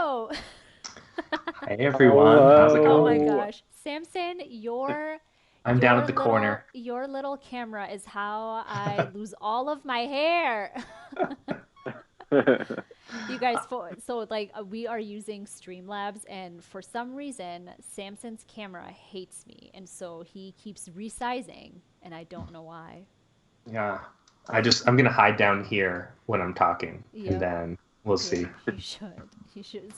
Hello. Hey everyone, how's it Oh my going? Hello. gosh. Samson, your I'm down at your the little corner. your little camera is how I lose all of my hair. You guys, so like we are using Streamlabs, and for some reason Samson's camera hates me, and so he keeps resizing, and I don't know why. Yeah, I'm gonna hide down here when I'm talking, and Yep. then we'll Yeah, see. you should. You should.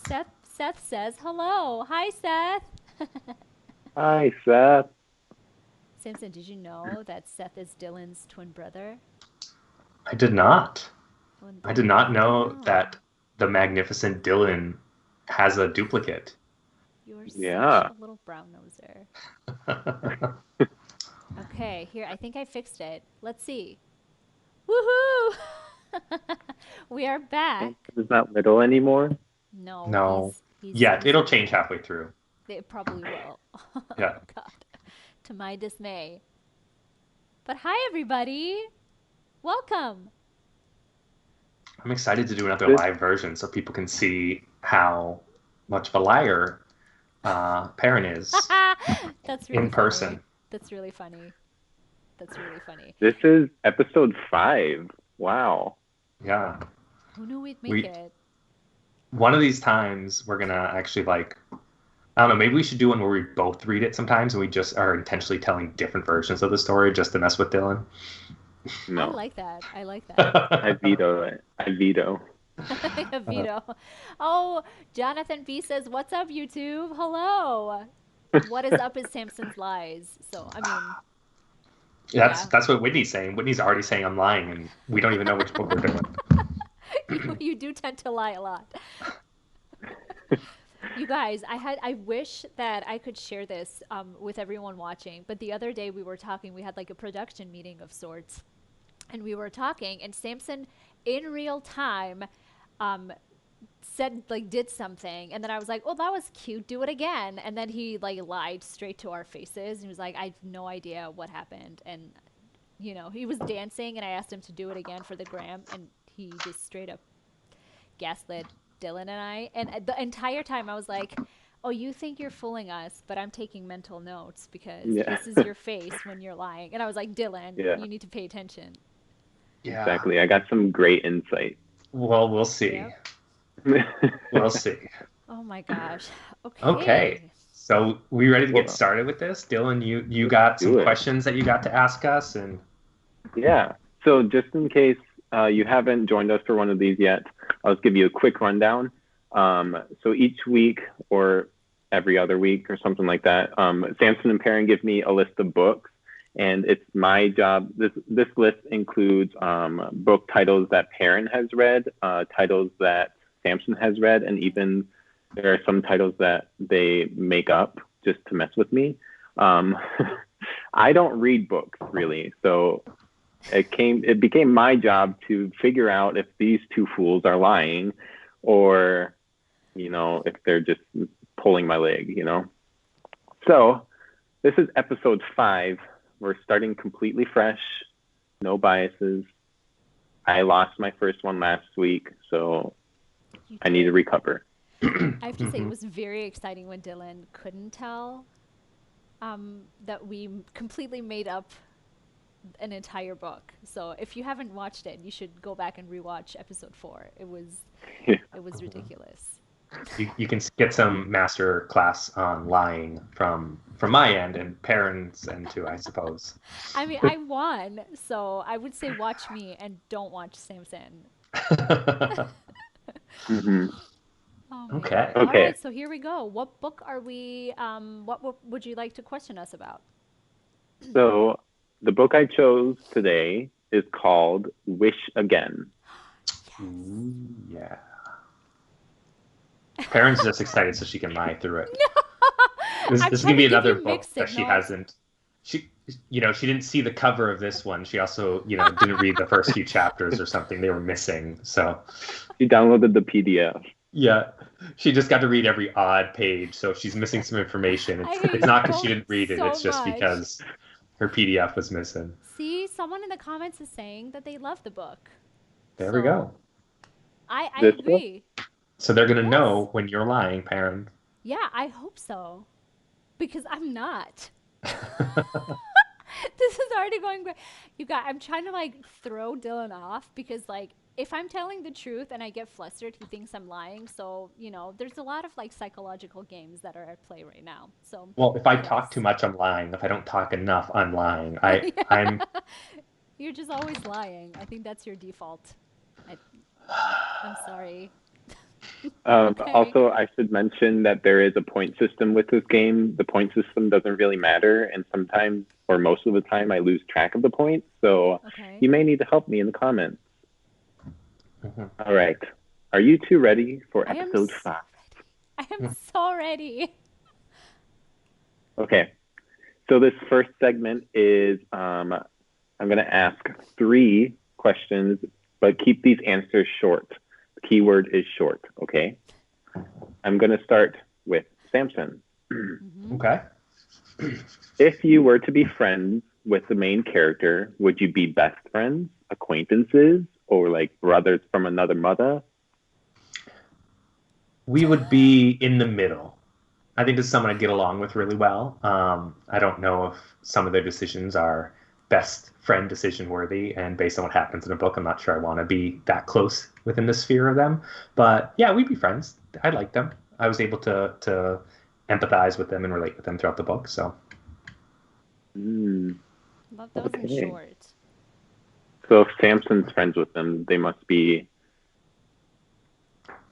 Seth says hello. Hi, Seth. Hi, Seth. Samson, did you know that Seth is Dylan's twin brother? I did not. Well, I did now not you know that know. the magnificent Dillon has a duplicate. You're such Yeah. a little brown noser. Okay, here, I think I fixed it. Let's see. Woohoo! We are back. Is not little anymore. No, No, yet he's it'll change halfway through. it probably will. Yeah, Oh God, to my dismay. But hi, everybody. Welcome. I'm excited to do another This live version so people can see how much of a liar Perrin is That's really in funny. person. That's really funny. That's really funny. this is episode 5. Wow. Yeah, Who knew we'd make we it? one of these times we're gonna actually like I don't know, maybe we should do one where we both read it sometimes and we just are intentionally telling different versions of the story just to mess with Dylan. I No. like that. I like that. I veto it. I veto. Vito. Oh, Jonathan B says, "What's up, YouTube? Hello. What is up is Samson's lies." So, I mean, That's yeah, that's what Whitney's saying. Whitney's already saying I'm lying and we don't even know which book we're doing. you do tend to lie a lot. You guys, I wish that I could share this with everyone watching. But the other day we were talking. We had like a production meeting of sorts, and we were talking, and Samson, in real time, um, said like did something, and then I was like, "Oh, that was cute. Do it again." And then he like lied straight to our faces, and he was like, "I have no idea what happened." And he was dancing, and I asked him to do it again for the gram, and he just straight up gaslit Dylan and I. And the entire time I was like, "Oh, you think you're fooling us, but I'm taking mental notes because Yeah. this is your face when you're lying." And I was like, "Dylan, Yeah. you need to pay attention." Yeah. Exactly. I got some great insight. Well, we'll see. Yep. We'll see. Oh my gosh. Okay. Okay. So we ready to get Well, started with this? Dylan, you let's got some do it. questions that you got to ask us and Yeah. So just in case you haven't joined us for one of these yet, I'll just give you a quick rundown. So each week or every other week or something like that, Samson and Perrin give me a list of books, and it's my job. This list includes book titles that Perrin has read, titles that Samson has read, and even there are some titles that they make up just to mess with me. Um, I don't read books really, so it became my job to figure out if these two fools are lying or if they're just pulling my leg. So this is episode 5. We're starting completely fresh, no biases. I lost my first one last week, so You I need to did. recover. I have to say, it Mhm. was very exciting when Dylan couldn't tell that we completely made up an entire book. So if you haven't watched it, you should go back and rewatch episode 4. It was ridiculous. You can get some master class on lying from my end and parents end too, I suppose. I mean, I won, so I would say watch me and don't watch Samson. Hmm. Oh my Okay. god. All Okay, right, so here we go. What book are we would you like to question us about? so the book I chose today is called Wish Again. Yes. Ooh, yeah. Parents just excited so she can lie through it. This, I'm this is trying gonna to be give another you book mixed that she signals. hasn't. She didn't see the cover of this one. She also, didn't read the first few chapters or something. They were missing. So, She downloaded the PDF. yeah, she just got to read every odd page. So if she's missing some information, I it's hate not you because she both didn't read it. so It's just much. because her PDF was missing. See, someone in the comments is saying that they love the book. There we So go. I This book? agree. So they're gonna Yes. know when you're lying, Perrin. Yeah, I hope so. Because I'm not. This is already going great. You got I'm trying to like throw Dylan off because like if I'm telling the truth and I get flustered, he thinks I'm lying. So, there's a lot of like psychological games that are at play right now. So, Well, if I talk too yes. much, I'm lying. If I don't talk enough, I'm lying. I'm You're just always lying. I think that's your default. I, I'm sorry. Okay. Also, I should mention that there is a point system with this game. The point system doesn't really matter, and sometimes, or most of the time, I lose track of the points. So Okay. you may need to help me in the comments. Mhm. All right. Are you two ready for I am episode so 5? ready. I am so ready. Okay. So this first segment is I'm going to ask 3 questions, but keep these answers short. The keyword is short, okay? I'm going to start with Samson. Mm-hmm. Okay. If you were to be friends with the main character, would you be best friends, acquaintances, or like brothers from another mother? We would be in the middle. I think this is someone I'd get along with really well. I don't know if some of their decisions are best friend decision worthy, and based on what happens in a book, I'm not sure I want to be that close within the sphere of them. But yeah, we'd be friends. I like them. I was able to empathize with them and relate with them throughout the book. So Mm, Love those in okay. short. So if Samson's friends with them, they must be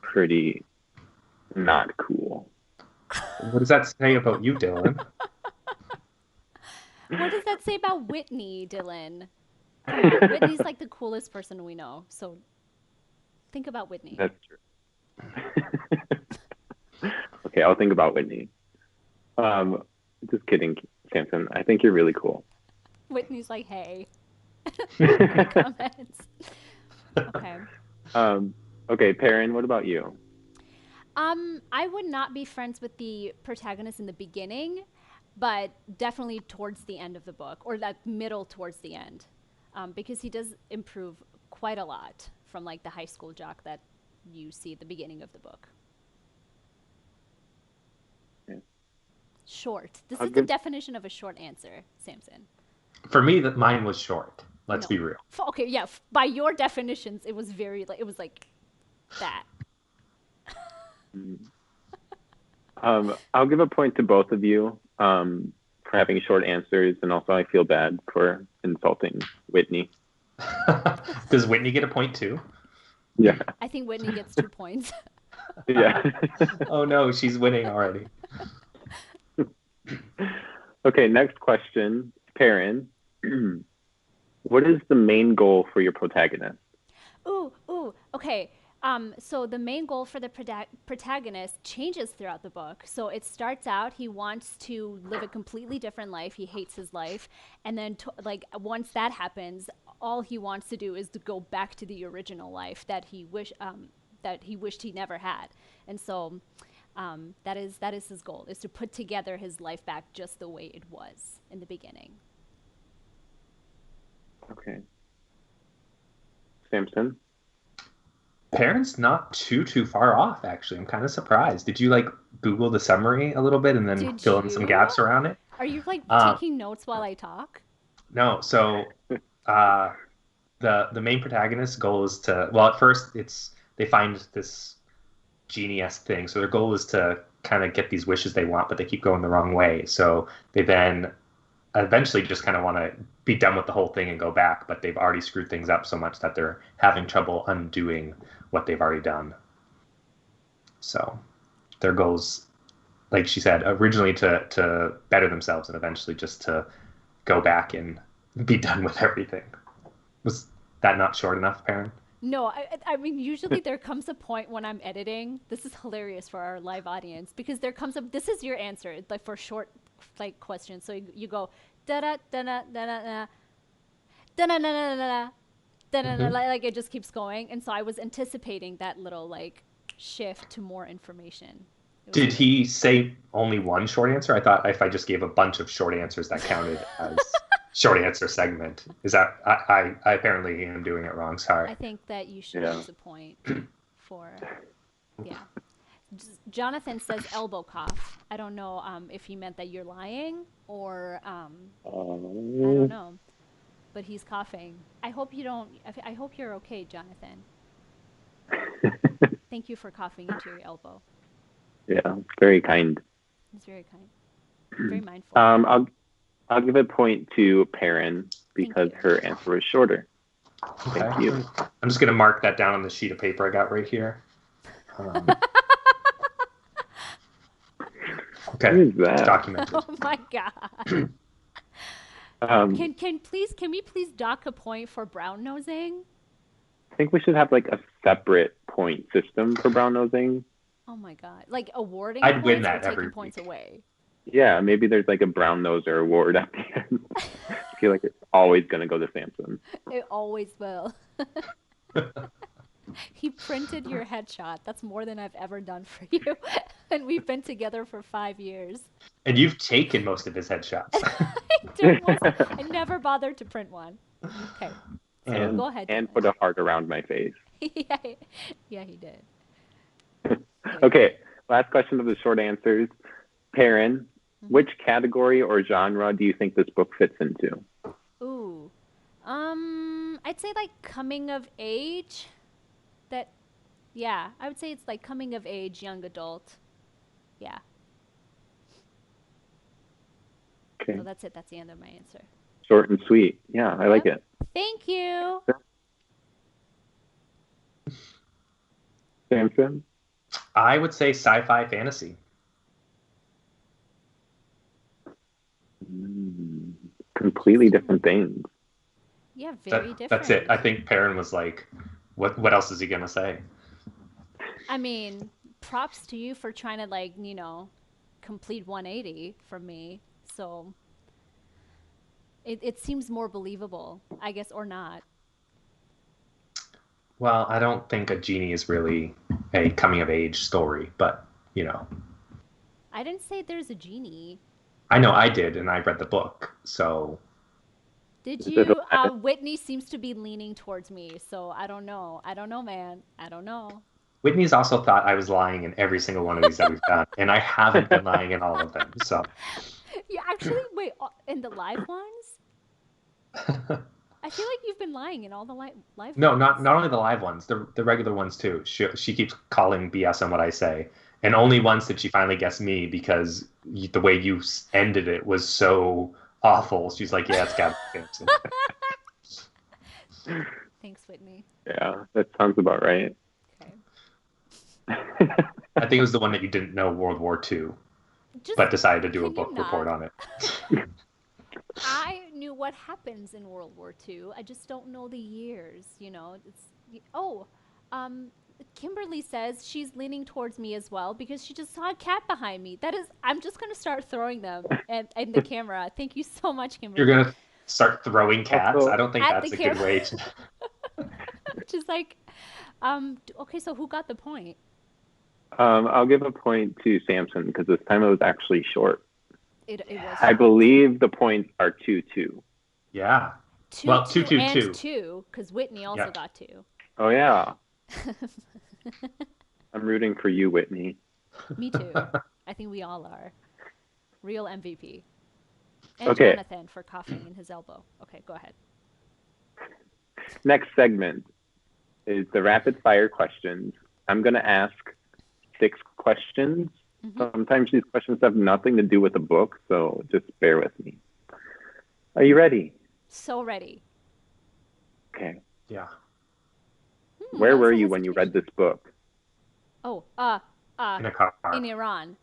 pretty not cool. what does that say about you, Dylan? What does that say about Whitney, Dylan? Come on, Whitney's like the coolest person we know. So think about Whitney. That's true. Okay, I'll think about Whitney. Um, just kidding, Samson. I think you're really cool. Whitney's like, hey, in the comments. Okay. Okay, Perrin, what about you? I would not be friends with the protagonist in the beginning, but definitely towards the end of the book, or that middle towards the end, because he does improve quite a lot from like the high school jock that you see at the beginning of the book. Yeah. Short. This I'll is the give. definition of a short answer, Samson. For me, that mine was short. Let's No. be real. Okay, yeah. By your definitions, it was very like it was like that. I'll give a point to both of you for having short answers, and also I feel bad for insulting Whitney. Does Whitney get a point too? Yeah, I think Whitney gets 2 points. yeah. Oh no, she's winning already. Okay, next question, Perrin. What is the main goal for your protagonist? Ooh. Okay. So the main goal for the protagonist changes throughout the book. So it starts out he wants to live a completely different life. He hates his life, and then like once that happens, all he wants to do is to go back to the original life that he wished he never had. And so that is his goal, is to put together his life back just the way it was in the beginning. Okay, Samson. Parents not too far off, actually. I'm kind of surprised. Did you like Google the summary a little bit and then Did fill in some you? gaps around it? Are you like Uh, taking notes while I talk? no. So uh, the main protagonist's goal is to, well, at first it's they find this genie-esque thing. So their goal is to kind of get these wishes they want, but they keep going the wrong way. So they then eventually just kind of want to be done with the whole thing and go back, but they've already screwed things up so much that they're having trouble undoing what they've already done. So their goals, like she said, originally to better themselves and eventually just to go back and be done with everything. Was that not short enough, Perrin? No, I mean, usually there comes a point when I'm editing. This is hilarious for our live audience because there comes a, this is your answer, like for short, like questions. So you go, da da da da da da da da da da da da da, Mm-hmm. like it just keeps going. And so I was anticipating that little like shift to more information. It was Did he hilarious. say only one short answer? I thought if I just gave a bunch of short answers, that counted as short answer segment. Is that I apparently am doing it wrong. Sorry. I think that you should Yeah. lose a point for Yeah. Jonathan says elbow cough. I don't know if he meant that you're lying or I don't know, but he's coughing. I hope you don't. I hope you're okay, Jonathan. Thank you for coughing into your elbow. Yeah, very kind. He's very kind, very mindful. I'll give a point to Perrin because her answer was shorter. Okay. Thank you. I'm just gonna mark that down on the sheet of paper I got right here. Okay. What is that? Documented. Oh my god. Can we please dock a point for brown nosing? I think we should have like a separate point system for brown nosing. Oh my god. Like awarding I'd win points or that every taking points week. away? Yeah, maybe there's like a brown noser award at the end. I feel like it's always gonna go to Samson. It always will. He printed your headshot. That's more than I've ever done for you. And we've been together for 5 years. And you've taken most of his headshots. I never bothered to print one. Okay. So And- go ahead. And Dylan. put a heart around my face. Yeah, he did. Okay, last question of the short answers. Perrin, which category or genre do you think this book fits into? Ooh. I'd say like coming of age. I would say it's like coming of age, young adult. Yeah. Okay, So that's it. That's the end of my answer. short and sweet. Yeah, I like it. Thank you. Samson? I would say sci-fi fantasy. Completely different things. Yeah, very different. That's it. I think Perrin was like, what else is he gonna say? I mean, props to you for trying to like, complete 180 from me. So it seems more believable, I guess, or not. Well, I don't think a genie is really a coming of age story, but I didn't say there's a genie. I know I did, and I read the book, so Did Is it you? a- Whitney seems to be leaning towards me, so I don't know. I don't know, man. I don't know. Whitney's also thought I was lying in every single one of these that we've done, and I haven't been lying in all of them. So Yeah, actually, wait. In the live ones, I feel like you've been lying in all the live. no, ones. not only the live ones, the regular ones too. She keeps calling BS on what I say, and only once did she finally guess me because the way you ended it was so awful. She's like, "Yeah, it's Gavin Simpson." Thanks, Whitney. Yeah, that sounds about right. Okay. I think it was the one that you didn't know World War II, but decided to do a can you book report not? on it. I knew what happens in World War II. I just don't know the years. Kimberly says she's leaning towards me as well because she just saw a cat behind me. I'm just gonna start throwing them in the camera. Thank you so much, Kimberly. You're gonna start throwing cats. Also, I don't think At that's the a good camera. way to. Which is like, okay, so who got the point? I'll give a point to Samson because this time it was actually short. It was. I believe the points are 2-2. Yeah. Two, well, two, 2, 2, and 2. 2, because Whitney also Yeah. got 2. Oh yeah. I'm rooting for you, Whitney. Me too. I think we all are. Real MVP. And Okay. Jonathan for coughing in his elbow. Okay, go ahead. Next segment is the rapid fire questions. I'm going to ask 6 questions. Sometimes these questions have nothing to do with the book, so just bear with me. Are you ready? So ready. Okay. Yeah. Where that was were a you when you read hesitation. this book? Oh, In a car. in Iran.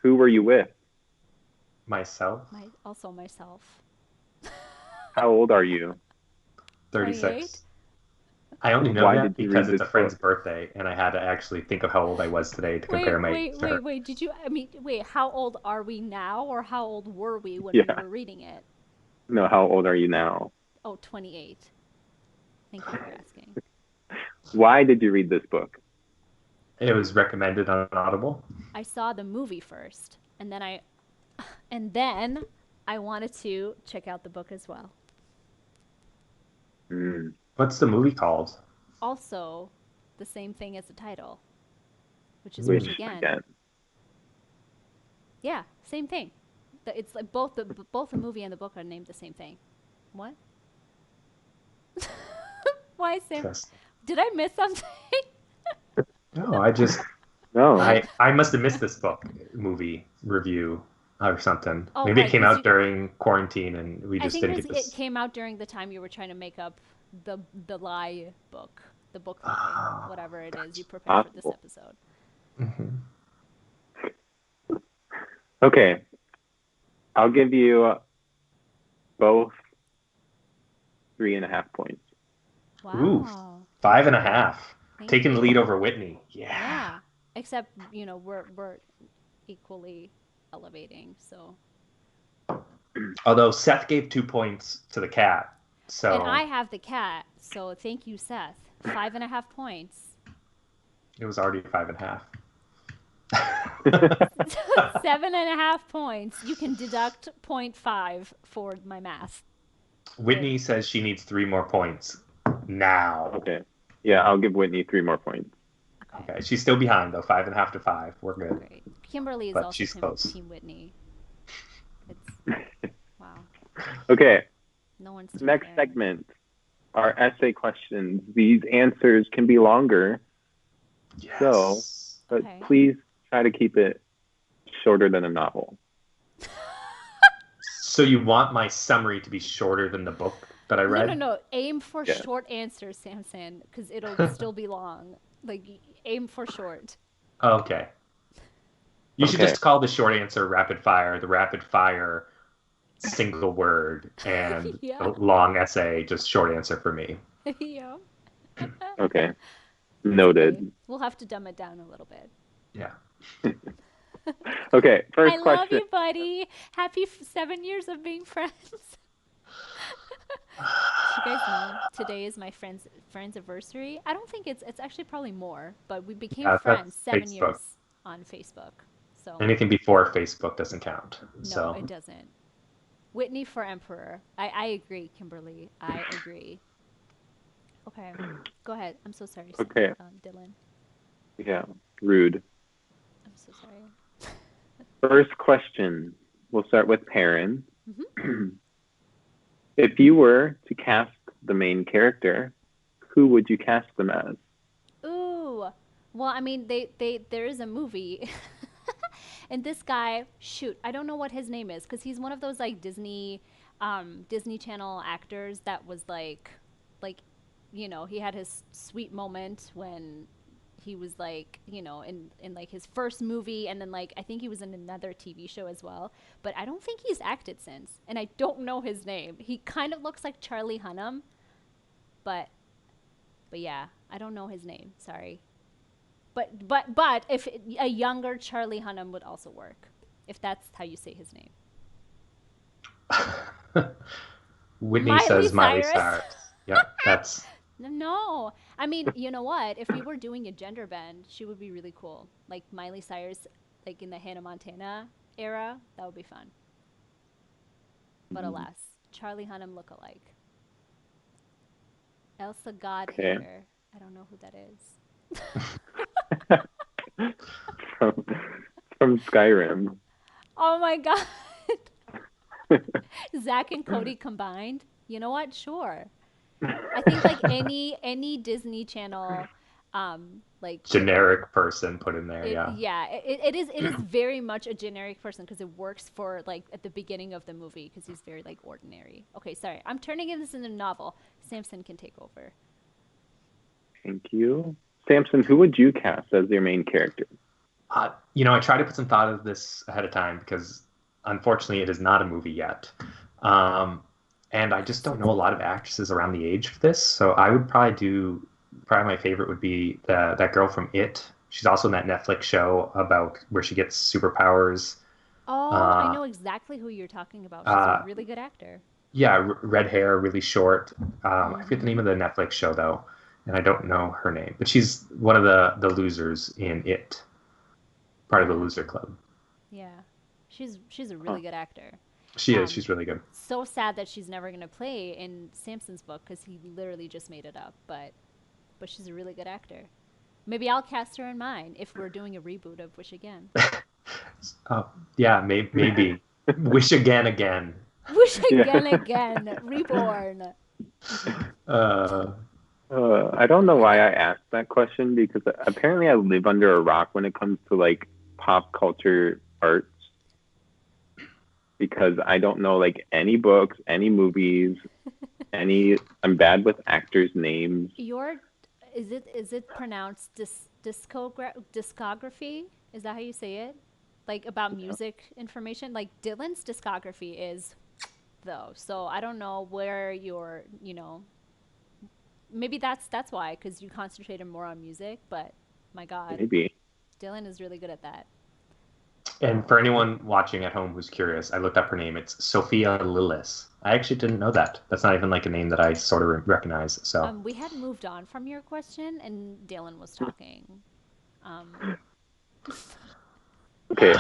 Who were you with? Myself. Also myself. How old are you? 36. 28? I only know Why that did you because read it's a this friend's book? birthday, and I had to actually think of how old I was today to compare my age to her. Wait. Did you? Wait. How old are we now, or how old were we when Yeah. we were reading it? No, how old are you now? Oh, 28. Thank you for asking. Why did you read this book? It was recommended on Audible. I saw the movie first, and then I wanted to check out the book as well. Hmm. What's the movie called? Also, the same thing as the title. which is Wish wish again. again. Yeah, same thing. It's like both the movie and the book are named the same thing. What? Why same? Interesting. Did I miss something? No, I just No. I must have missed this book movie review or something. Oh, Maybe right, it came 'cause out during quarantine and we I just think didn't it get it this. came out during the time you were trying to make up the lie book, the book lie, Oh, whatever it is you prepared for this Possible. episode. Mhm. Okay. I'll give you both 3.5 points. Ooh, Wow. 5.5. Thank Taking the you. lead over Whitney. Yeah. Yeah. Except, we're equally elevating, so. Although Seth gave 2 points to the cat, And so I have the cat, so thank you, Seth. 5.5 points. it was already 5.5. 7.5 points. You can deduct 0.5 for my math. Whitney says she needs 3 more points now. Okay. Yeah, I'll give Whitney 3 more points. Okay, she's still behind though, 5.5 to 5. We're good. Great. Kimberly is But also she's close. Team Whitney. It's wow. Okay. No one's team Next Aaron. segment are essay questions. These answers can be longer, Yes. but Okay. please try to keep it shorter than a novel. So you want my summary to be shorter than the book that I read? No. Aim for Yeah. short answers, Samson, because it'll still be long. Like, aim for short. Okay. You should Okay. just call the short answer rapid fire, the rapid fire single word, and Yeah. the long essay just short answer for me. Yeah. Okay. It's Noted. okay. We'll have to dumb it down a little bit. Yeah. Okay. First I question. love you, buddy. Happy 7 years of being friends. You guys know today is my friend's anniversary. I don't think it's actually probably more, but we became Yeah, friends that's 7 Facebook. years on Facebook. So Anything before Facebook doesn't count. no, So it doesn't. Whitney for emperor. I agree, Kimberly. I agree. Okay, go ahead. I'm so sorry, Okay. Dillon. Yeah. Rude. I'm so sorry. First question. We'll start with Perrin. Mm-hmm. If you were to cast the main character, who would you cast them as? Ooh. Well, I mean, there is a movie, and this guy, shoot, I don't know what his name is because he's one of those like Disney Channel actors that was like, he had his sweet moment when he was like, in like his first movie, and then like I think he was in another TV show as well. But I don't think he's acted since, and I don't know his name. He kind of looks like Charlie Hunnam, but yeah, I don't know his name. Sorry. But if a younger Charlie Hunnam would also work, if that's how you say his name. Whitney says Miley Cyrus. Yeah, that's No, I mean, you know what? If we were doing a gender bend, she would be really cool. Like Miley Cyrus, like in the Hannah Montana era, that would be fun. But alas, Charlie Hunnam look-alike. Elsa Godhater. I don't know who that is. from Skyrim. Oh my god. Zach and Cody combined. You know what? Sure. I think like any Disney Channel like generic person put in there. It is very much a generic person because it works for like at the beginning of the movie because he's very like ordinary. Okay, sorry, I'm turning this into a novel. Samson can take over. Thank you. Samson, who would you cast as your main character? I try to put some thought of this ahead of time because unfortunately it is not a movie yet. And I just don't know a lot of actresses around the age for this. So I would probably my favorite would be that girl from It. She's also in that Netflix show about where she gets superpowers. Oh, I know exactly who you're talking about. She's a really good actor. Yeah, red hair, really short. I forget the name of the Netflix show though, and I don't know her name. But she's one of the losers in It, part of the loser club. Yeah, she's a really good actor. She is. She's really good. So sad that she's never going to play in Samson's book because he literally just made it up. But she's a really good actor. Maybe I'll cast her in mine if we're doing a reboot of Wish Again. Yeah, maybe. Wish again. Wish Yeah. again, reborn. Uh, I don't know why I asked that question because apparently I live under a rock when it comes to like pop culture arts because I don't know like any books, any movies, I'm bad with actors' names. Is it pronounced discography? Is that how you say it? Like about music information? Like Dillon's discography is though. So I don't know where maybe that's why, because you concentrated more on music, but my God, Maybe. Dillon is really good at that. and for anyone watching at home who's curious, I looked up her name. It's Sophia Lillis. I actually didn't know that. That's not even like a name that I sort of recognize. So We had moved on from your question, and Dillon was talking. Okay,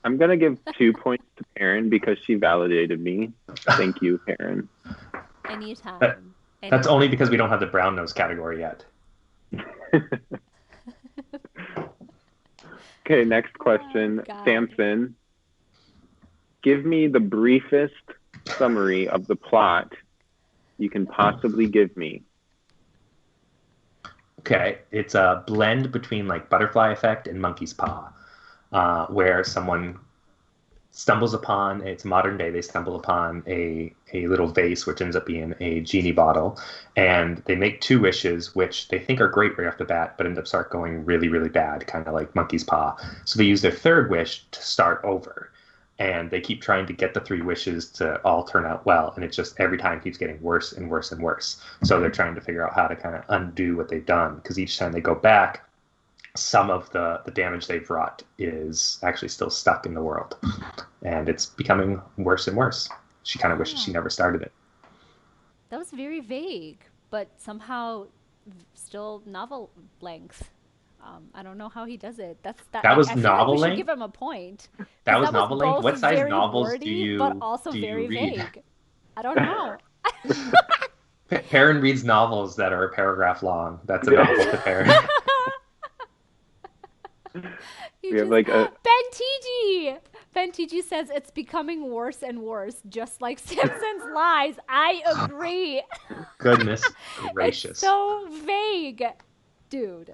I'm gonna give 2 points to Perrin because she validated me. Thank you, Perrin. Anytime. That's only because we don't have the brown nose category yet. Okay, next question. God. Samson, give me the briefest summary of the plot you can possibly give me. Okay, it's a blend between like Butterfly Effect and Monkey's Paw, where someone stumbles upon, it's modern day, they stumble upon a little vase, which ends up being a genie bottle, and they make two wishes, which they think are great right off the bat, but end up start going really, really bad, kind of like Monkey's Paw. So they use their third wish to start over, and they keep trying to get the three wishes to all turn out well, and it just every time keeps getting worse and worse and worse. So they're trying to figure out how to kind of undo what they've done, because each time they go back, some of the damage they've wrought is actually still stuck in the world, and it's becoming worse and worse. She kind of wishes she never started it. That was very vague, but somehow still novel length. I don't know how he does it. That was I feel novel like we should length? give him a point. That was That was novel length? both What size very novels wordy, but also do you very read? vague. I don't know. Perrin reads novels that are a paragraph long. That's a novel to Perrin. We have like a Ben TG says it's becoming worse and worse, just like Simpson's lies. I agree. Goodness It's gracious. so vague, dude.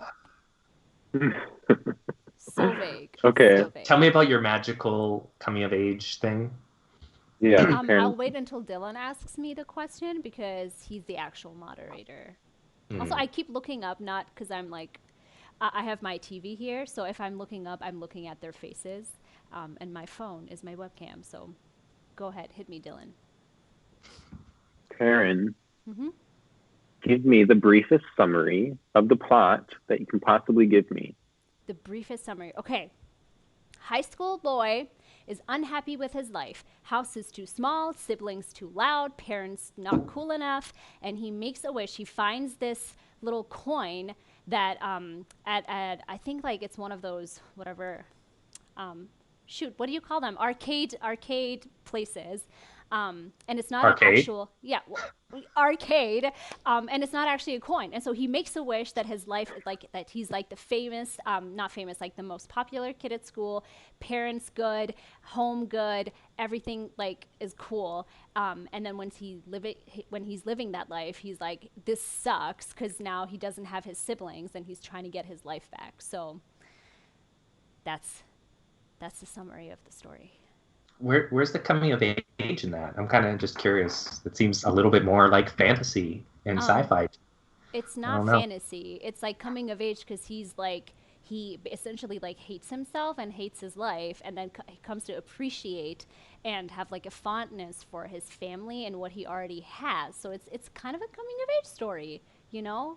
So vague. Okay. So vague. Tell me about your magical coming of age thing. yeah. I'll Perrin. wait until Dillon asks me the question because he's the actual moderator. Hmm. Also, I keep looking up, not because I'm like, I have my TV here, so if I'm looking up, I'm looking at their faces, and my phone is my webcam. So, go ahead, hit me, Dillon. Perrin, Mm-hmm. give me the briefest summary of the plot that you can possibly give me. The briefest summary. Okay. High school boy is unhappy with his life. House is too small, siblings too loud, parents not cool enough, and he makes a wish. He finds this little coin that at I think like it's one of those whatever shoot, what do you call them? Arcade places. And it's not Arcade? an actual arcade, and it's not actually a coin. And so he makes a wish that his life is like that. He's like the famous, not famous, like the most popular kid at school. Parents good, home good, everything like is cool. And then when he's living that life, he's like, this sucks because now he doesn't have his siblings and he's trying to get his life back. So that's the summary of the story. Where's the coming of age in that? I'm kind of just curious. It seems a little bit more like fantasy and sci-fi. It's I not don't know. fantasy. It's like coming of age because he's like he essentially like hates himself and hates his life, and then he comes to appreciate and have like a fondness for his family and what he already has. So it's kind of a coming of age story,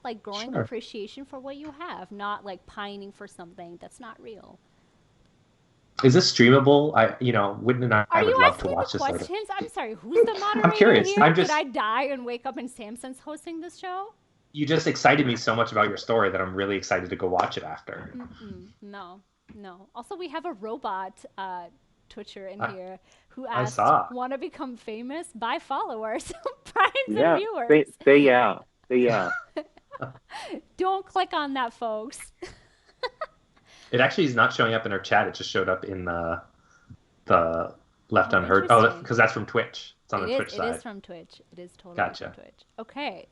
like growing Sure. appreciation for what you have, not like pining for something that's not real. Is this streamable? Whitney and I Are would you love to asking me watch the this later. questions? I'm sorry, who's the moderator curious. here? I'm just- Did I die and wake up and Samson's hosting this show? You just excited me so much about your story that I'm really excited to go watch it after. No. Also, we have a robot Twitcher in here who I asked, saw. want to become famous? Buy followers, primes, Yeah. and viewers. Say yeah. Say yeah. Don't click on that, folks. It actually is not showing up in our chat. It just showed up in the left Oh, unheard. Oh, interesting. because that's from Twitch. It's on It the is. Twitch It is side. from Twitch. It is totally from Gotcha. Twitch. Okay,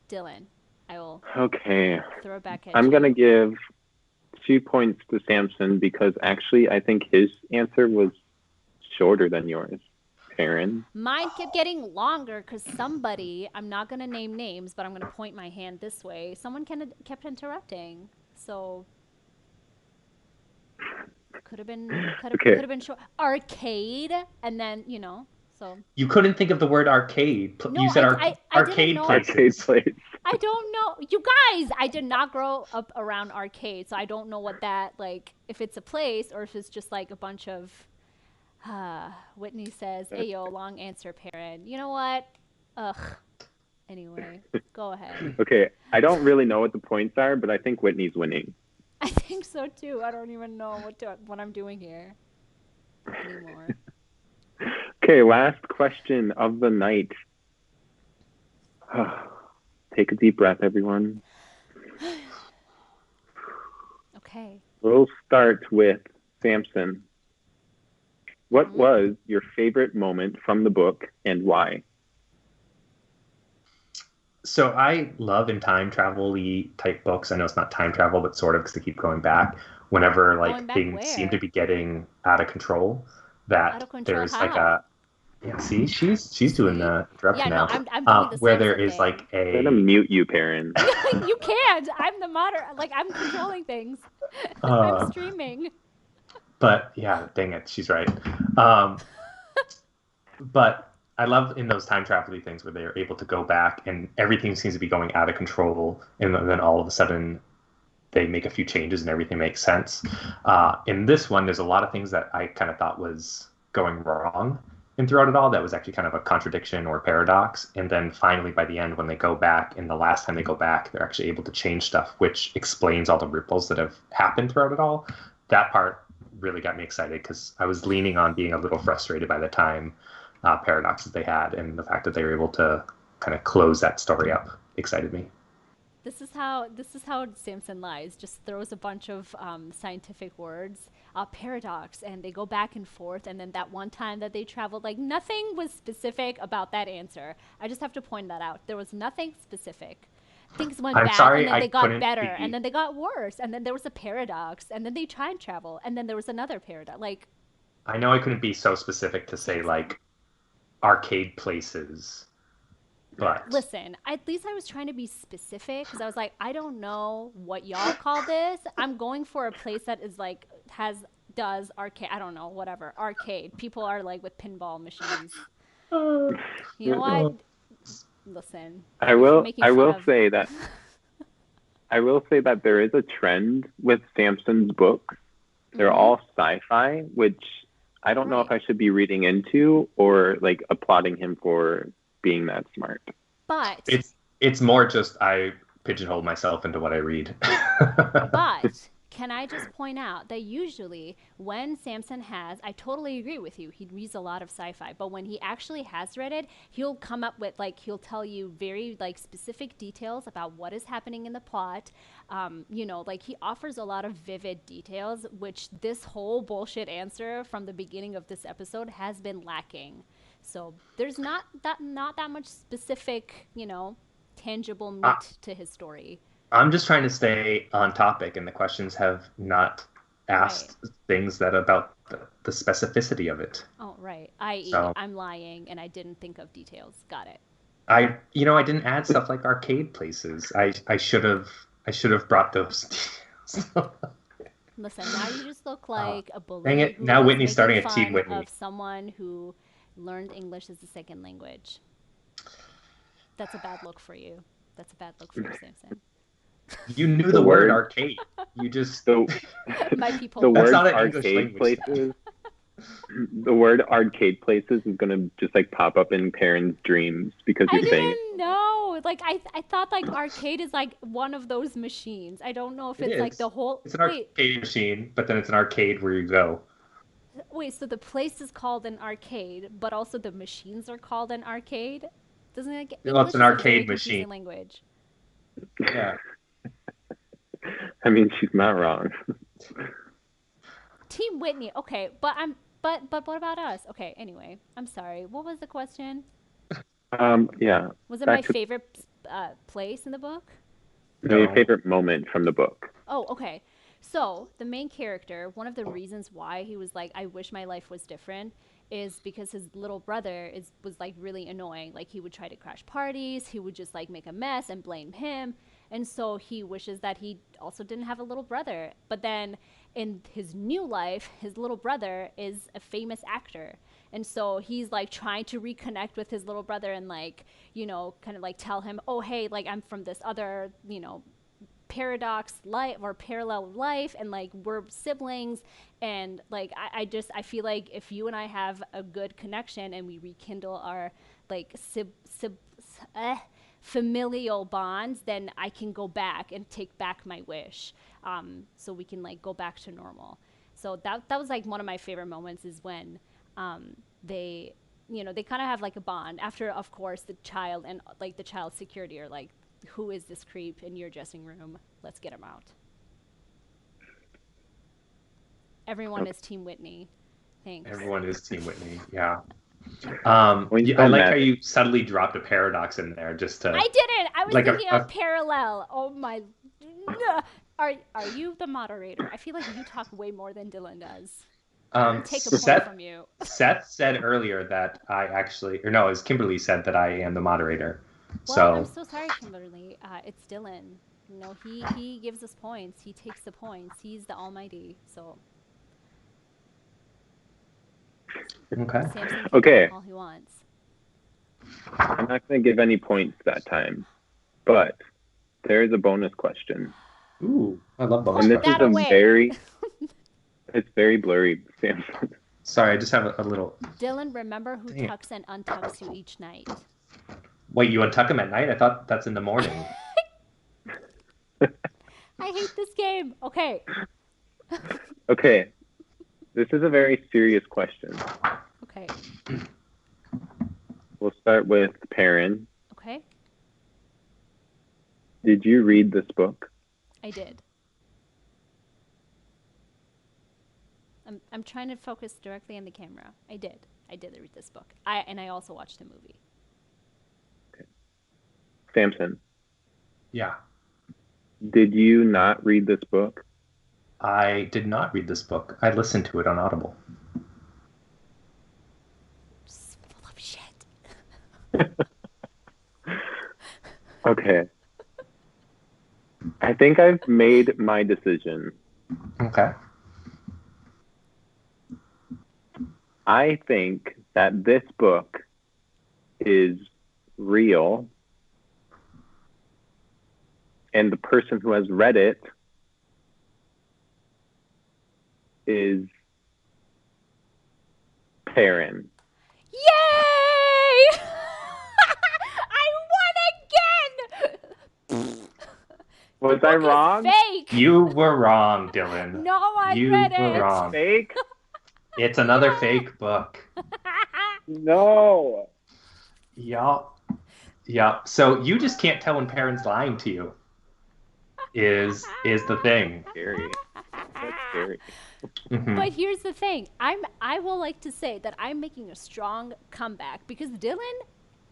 Dylan, I will Okay. throw it back at I'm you. going to give 2 points to Samson because actually I think his answer was shorter than yours, Perrin. Mine kept getting longer because somebody, I'm not going to name names, but I'm going to point my hand this way. Someone kept interrupting. So could have been Okay. short. Arcade, and then, so. You couldn't think of the word arcade. No, You said I didn't arcade know. Arcade places. place. I don't know. You guys, I did not grow up around arcade, so I don't know what that, like, if it's a place or if it's just like a bunch of, Whitney says, hey, yo, long answer, parent. You know what? Ugh. Anyway, go ahead. Okay. I don't really know what the points are, but I think Whitney's winning. I think so too. I don't even know what I'm doing here anymore. Okay. Last question of the night. Take a deep breath, everyone. Okay. We'll start with Samson. What was your favorite moment from the book and why? So I love in time travel-y type books. I know it's not time travel, but sort of because they keep going back. Whenever Going like back things seem to where? be getting out of control, Out that of control there's like how? a yeah. See, she's doing See? the Yeah, interruption no, now. I'm doing the Where there Samson is thing. like I'm gonna mute you, Perrin. You can't. I'm the moderator. Like, I'm controlling things. I'm uh, streaming. but yeah, dang it, she's right. Um, but I love in those time travel things where they're able to go back and everything seems to be going out of control, and then all of a sudden they make a few changes and everything makes sense. In this one, there's a lot of things that I kind of thought was going wrong, and throughout it all, that was actually kind of a contradiction or paradox. And then finally, by the end, when they go back, and the last time they go back, they're actually able to change stuff, which explains all the ripples that have happened throughout it all. That part really got me excited because I was leaning on being a little frustrated by the time paradoxes they had, and the fact that they were able to kind of close that story up excited me. This is how Samson lies. Just throws a bunch of scientific words, paradox, and they go back and forth. And then that one time that they traveled, like, nothing was specific about that answer. I just have to point that out. There was nothing specific. Things went I'm bad, and sorry then I they got couldn't better, and be. then they got worse, and then there was a paradox, and then they time travel, and then there was another paradox. Like, I know I couldn't be so specific to say Samson. like arcade places, but Listen, at least I was trying to be specific because I was like, I don't know what y'all call this. I'm going for a place that is like does arcade. I don't know, whatever arcade. People are like with pinball machines. You know what? Listen, I if you're will making I fun will of, say that there is a trend with Samson's books. They're all sci-fi, which I don't know if right, I should be reading into or like applauding him for being that smart. but it's more just I pigeonhole myself into what I read. But can I just point out that usually when Samson has, I totally agree with you, he reads a lot of sci-fi, but when he actually has read it, he'll come up with, like, he'll tell you very, like, specific details about what is happening in the plot. Like, he offers a lot of vivid details, which this whole bullshit answer from the beginning of this episode has been lacking. So there's not that much specific, tangible I, meat to his story. I'm just trying to stay on topic, and the questions have not Right. asked things that about the specificity of it. Oh, right. I.e., So I'm lying and I didn't think of details. Got it. I didn't add stuff like arcade places. I should have brought those details. Listen, now you just look uh, like a Dang bully it! who Now is Whitney's making starting a team fun Whitney. of someone who learned English as a second language. That's a bad look for you. That's a bad look for you, Samson. You knew The the word word arcade. You just the My the people. that's word not an English arcade language thing. places the word arcade places is gonna just like pop up in Perrin's dreams because I you're saying it. didn't know. Like, I thought, like, arcade is like one of those machines. I don't know if It it's like the is. whole. It's an Wait, arcade machine, but then it's an arcade where you go. wait. So the place is called an arcade, but also the machines are called an arcade. Doesn't it get Well, it's English an is a very arcade machine. confusing language. Yeah. I mean, she's not wrong. Team Whitney. Okay, but what about us? Okay, anyway, I'm sorry. What was the question? Yeah. Was it my Back to favorite place in the book? your No. favorite moment from the book. Oh, okay. So the main character, one of the reasons why he was like, I wish my life was different, is because his little brother was like really annoying. Like he would try to crash parties, he would just like make a mess and blame him. And so he wishes that he also didn't have a little brother. But then in his new life, his little brother is a famous actor. And so he's like trying to reconnect with his little brother and like, kind of like tell him, oh, hey, like I'm from this other, paradox life or parallel life, and like we're siblings, and like I feel like if you and I have a good connection and we rekindle our like familial bonds, then I can go back and take back my wish, so we can like go back to normal. So that was like one of my favorite moments, is when they they kind of have like a bond after, of course, the child and like the child's security are like, who is this creep in your dressing room? Let's get him out. Everyone is Team Whitney. Thanks. Everyone is Team Whitney. Yeah. When you I don't like how matter. you subtly dropped a paradox in there just I to didn't. I was like thinking of parallel. Oh my. Are you the moderator? I feel like you talk way more than Dillon does. Take a point from you. Seth said earlier that I actually, or no, it was Kimberly said that I am the moderator. Well, I'm So, so sorry, Kimberly. It's Dillon. He gives us points. He takes the points. He's the almighty. So okay. Samson can Okay. do all he wants. I'm not going to give any points that time, but there is a bonus question. Ooh, I love bonus And this Put is that questions. away. it's very blurry, Samson. Sorry, I just have a little. Dylan, remember who Dang it. tucks and untucks you each night. Wait, you untuck him at night? I thought that's in the morning. I hate this game. Okay. Okay. This is a very serious question. Okay. We'll start with Perrin. Okay. Did you read this book? I did. I'm trying to focus directly on the camera. I did. I did read this book. I also watched the movie. Samson, Yeah. did you not read this book? I did not read this book. I listened to it on Audible. Just full of shit. Okay. I think I've made my decision. Okay. I think that this book is real, and the person who has read it is Perrin. Yay! I won again! Was I wrong? Fake! You were wrong, Dylan. No, I You read were it. wrong. Fake? It's another fake book. No. Yeah. Yeah. So you just can't tell when Perrin's lying to you. Is the thing. Scary. That's scary. Mhm. But here's the thing. I will like to say that I'm making a strong comeback because Dylan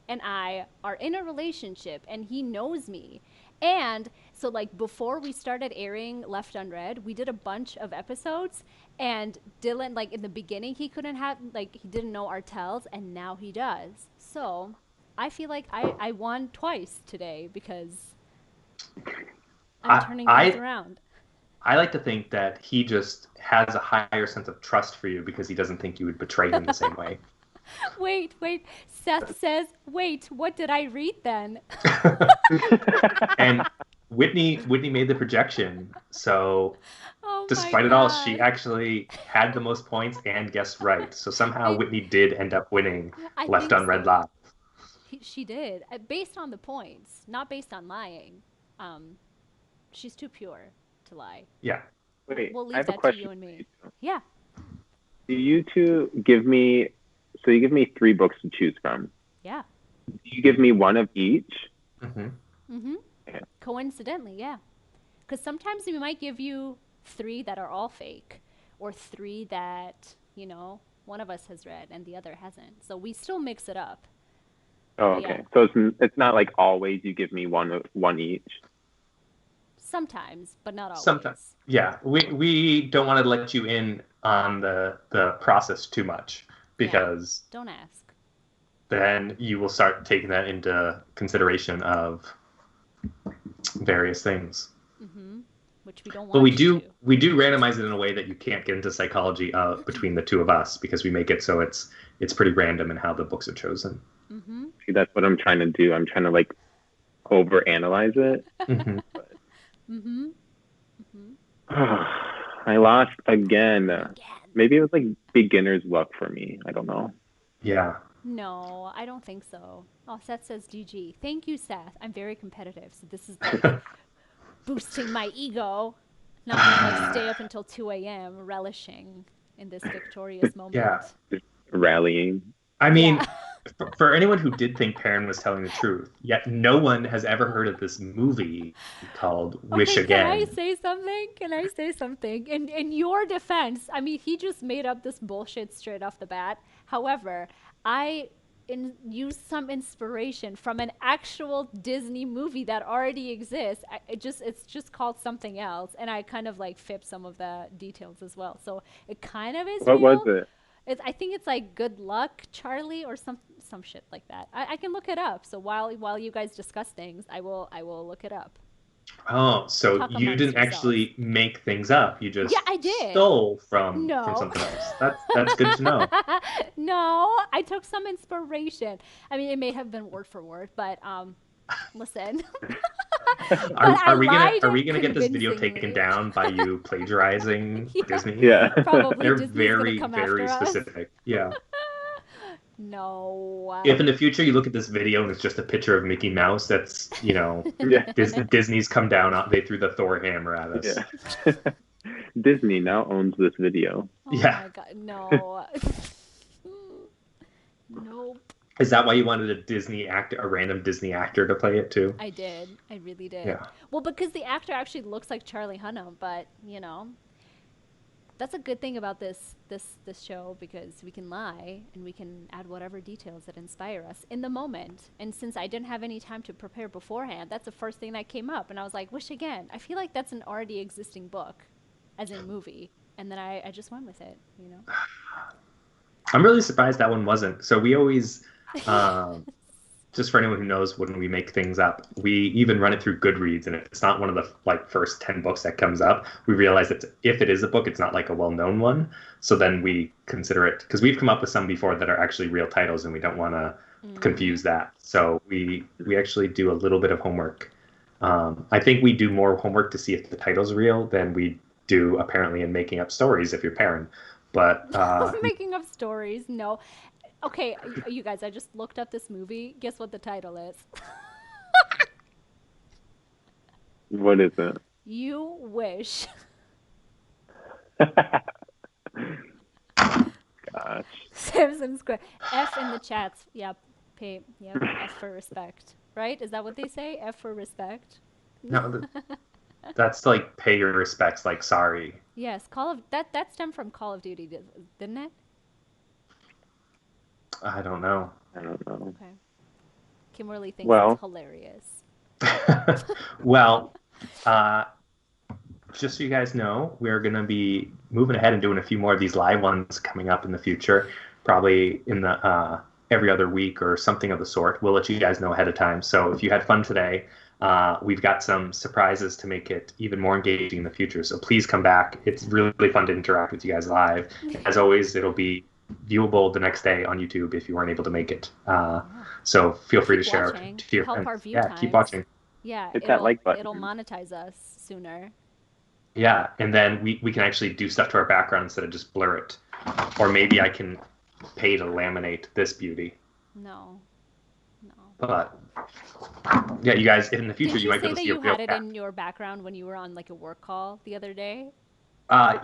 and I are in a relationship and he knows me. And so like before we started airing Left Unread, we did a bunch of episodes, and Dylan, like in the beginning, he didn't know our tells, and now he does. So I feel like I won twice today because I'm turning things around. I like to think that he just has a higher sense of trust for you because he doesn't think you would betray him the same way. Wait. Seth says, wait, what did I read then? And Whitney made the projection, so Oh despite my it all, God. she actually had the most points and guessed right. So somehow I- Whitney did end up winning I Left think Unread so. Live. She did, based on the points, not based on lying. She's too pure to lie. Yeah. Wait, We'll I leave have a that to question. you and me. Yeah. Do you two give me, so you give me 3 books to choose from. Yeah. Do you give me one of each? hmm Mm-hmm. Okay. coincidentally, yeah. Because sometimes we might give you 3 that are all fake, or 3 that, one of us has read and the other hasn't. So we still mix it up. Oh, But okay. yeah, So it's not like always you give me one each. sometimes, but not Sometimes. always. Yeah, we don't want to let you in on the process too much Yeah, because don't ask. then you will start taking that into consideration of various things. Mm-hmm. Which we don't But want you to. we do randomize it in a way that you can't get into psychology between the two of us because we make it so it's pretty random in how the books are chosen. Mm-hmm. See, that's what I'm trying to do. I'm trying to like overanalyze it. Mm-hmm. Mm-hmm. Mm-hmm. I lost again. Again. Maybe it was like beginner's luck for me. I don't know. Yeah. No, I don't think so. Oh, Seth says GG. Thank you, Seth. I'm very competitive, so this is like boosting my ego. Not gonna like stay up until 2 a.m. relishing in this victorious moment. Yeah. Just rallying. I mean, Yeah. for anyone who did think Perrin was telling the truth, yet no one has ever heard of this movie called Wish Okay, can I Again. say something? Can I say something? In your defense, I mean, he just made up this bullshit straight off the bat. However, I used some inspiration from an actual Disney movie that already exists. It's just called something else, and I kind of like fibbed some of the details as well. So it kind of is What was real. it? I think it's like Good Luck, Charlie, or some shit like that. I can look it up. So while you guys discuss things, I will look it up. Oh, so Talk you amongst didn't yourselves. actually make things up. You Yeah, just I did. stole from No. something else. That's good to know. No, I took some inspiration. I mean, it may have been word for word, but listen. But I lied Are we gonna get this video taken convincingly. down by you plagiarizing Yeah, Disney? Yeah. probably They're Disney's gonna very, come very after us. specific. Yeah. No. If in the future you look at this video and it's just a picture of Mickey Mouse, that's, Yeah. Disney's come down on, they threw the Thor hammer at us. Yeah. Disney now owns this video. Oh Yeah. my god, no. Nope. Is that why you wanted a random Disney actor to play it too? I did. I really did. Yeah. Well, because the actor actually looks like Charlie Hunnam, but that's a good thing about this show because we can lie and we can add whatever details that inspire us in the moment. And since I didn't have any time to prepare beforehand, that's the first thing that came up. And I was like, Wish Again. I feel like that's an already existing book, as in movie. And then I just went with it. I'm really surprised that one wasn't. So we always, just for anyone who knows, when we make things up, we even run it through Goodreads, and if it's not one of the first 10 books that comes up, we realize that if it is a book, it's not like a well-known one. So then we consider it, because we've come up with some before that are actually real titles, and we don't want to confuse that. So we actually do a little bit of homework. I think we do more homework to see if the title's real than we do apparently in making up stories if you're Perrin. But Making up stories, no. Okay, you guys, I just looked up this movie. Guess what the title is? What is it? You Wish. Gosh. Samson Square. F in the chats. Yep. Yep. F for respect. Right? Is that what they say? F for respect? no, that's like pay your respects, like sorry. Yes. That stemmed from Call of Duty, didn't it? I don't know. I don't know. Okay. Kimberly thinks Well. it's hilarious. Well, just so you guys know, we're going to be moving ahead and doing a few more of these live ones coming up in the future, probably in the every other week or something of the sort. We'll let you guys know ahead of time. So if you had fun today, we've got some surprises to make it even more engaging in the future. So please come back. It's really fun to interact with you guys live. As always, it'll be viewable the next day on YouTube if you weren't able to make it. So feel free to share watching. it to your Help friends. our view Yeah, times. keep watching. Yeah. Hit that like button. It'll monetize us sooner. Yeah, and then we can actually do stuff to our background instead of just blur it. Or maybe I can pay to laminate this beauty. No. But yeah, you guys, in the future, Did you might be say able to that see you a real had it cat. in your background when you were on like a work call the other day?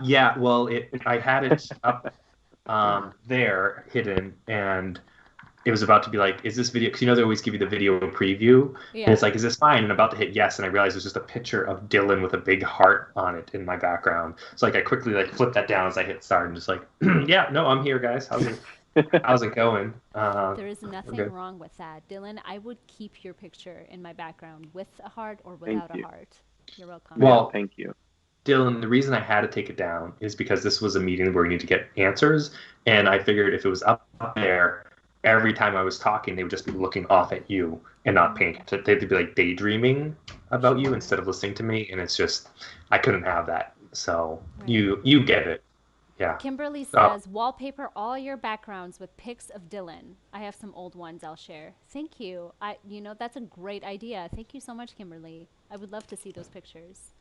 Yeah, well, I had it up there hidden, and it was about to be like, is this video? Because they always give you the video preview, and Yeah. it's like, is this fine? And I'm about to hit yes, and I realized there's just a picture of Dillon with a big heart on it in my background. So like I quickly like flipped that down as I hit start, and just like, yeah, no, I'm here, guys. How's it going? There is We're nothing good. wrong with that. Dillon, I would keep your picture in my background with a heart or Thank without a you. heart. You're welcome. Yeah, Well, thank you. Dylan, the reason I had to take it down is because this was a meeting where we need to get answers, and I figured if it was up there, every time I was talking, they would just be looking off at you and not paying attention. They'd be like daydreaming about you Sure. instead of listening to me, and it's just I couldn't have that. So Right. you get it, yeah. Kimberly Oh, says, wallpaper all your backgrounds with pics of Dillon. I have some old ones I'll share. Thank you. That's a great idea. Thank you so much, Kimberly. I would love to see those pictures.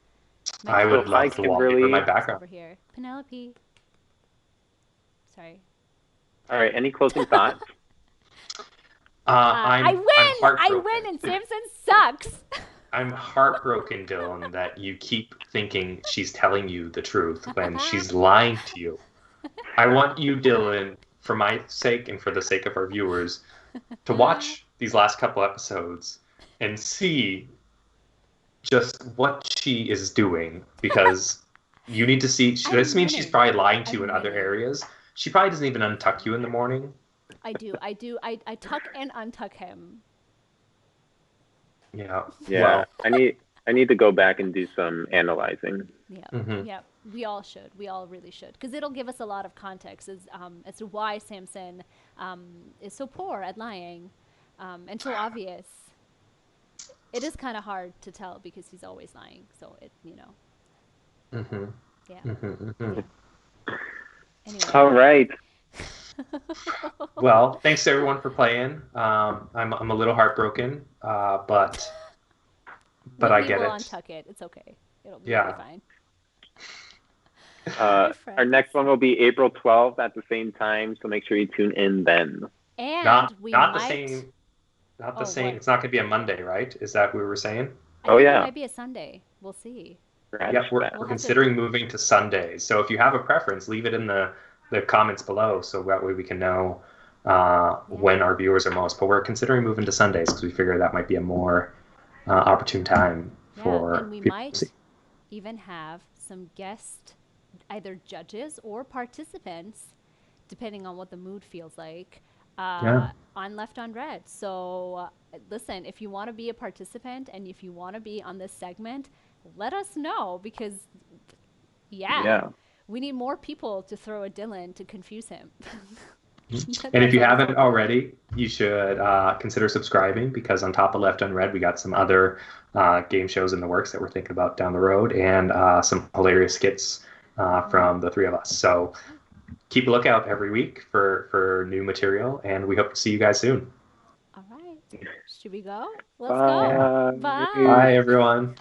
I So would hi, love to wallpaper my Kimberly. background. Over here. Penelope. Sorry. All right, any closing thoughts? I I'm win! I heartbroken. win and Samson sucks! I'm heartbroken, Dylan, that you keep thinking she's telling you the truth when she's lying to you. I want you, Dylan, for my sake and for the sake of our viewers, to watch these last couple episodes and see just what she is doing, because you need to see. I'm This means she's winning. probably lying to you I'm in other winning. areas. She probably doesn't even untuck you in the morning. I do. I tuck and untuck him. Yeah. Yeah, Well, I need to go back and do some analyzing. Yeah, mhm. yeah, we all should. We all really should, because it'll give us a lot of context as to why Samson is so poor at lying, and so obvious. It is kind of hard to tell because he's always lying. So Mhm. yeah. Mhm. Mhm. Anyway, All right. Well, thanks to everyone for playing. I'm a little heartbroken, but I we get will it. untuck it. It's okay. It'll be Yeah. fine. Our friends. next one will be April 12th at the same time, so make sure you tune in then. And Not we not the might. same. Not the Oh, same. what? It's not going to be a Monday, right? Is that what we were saying? I Oh, think yeah. it might be a Sunday. We'll see. Scratch Yeah, we're that. We'll have to- considering moving to Sundays. So if you have a preference, leave it in the comments below, so that way we can know when our viewers are most. But we're considering moving to Sundays because we figure that might be a more opportune time for and we people to might see. even have some guest, either judges or participants, depending on what the mood feels like, on Left Unread. So listen, if you want to be a participant and if you want to be on this segment, let us know, because Yeah. we need more people to throw at Dillon to confuse him. And if you That's all. haven't already, you should consider subscribing, because on top of Left Unread, we got some other game shows in the works that we're thinking about down the road, and some hilarious skits from the three of us. So keep a lookout every week for new material, and we hope to see you guys soon. All right. Should we go? Let's Bye. go. Bye. Bye, everyone.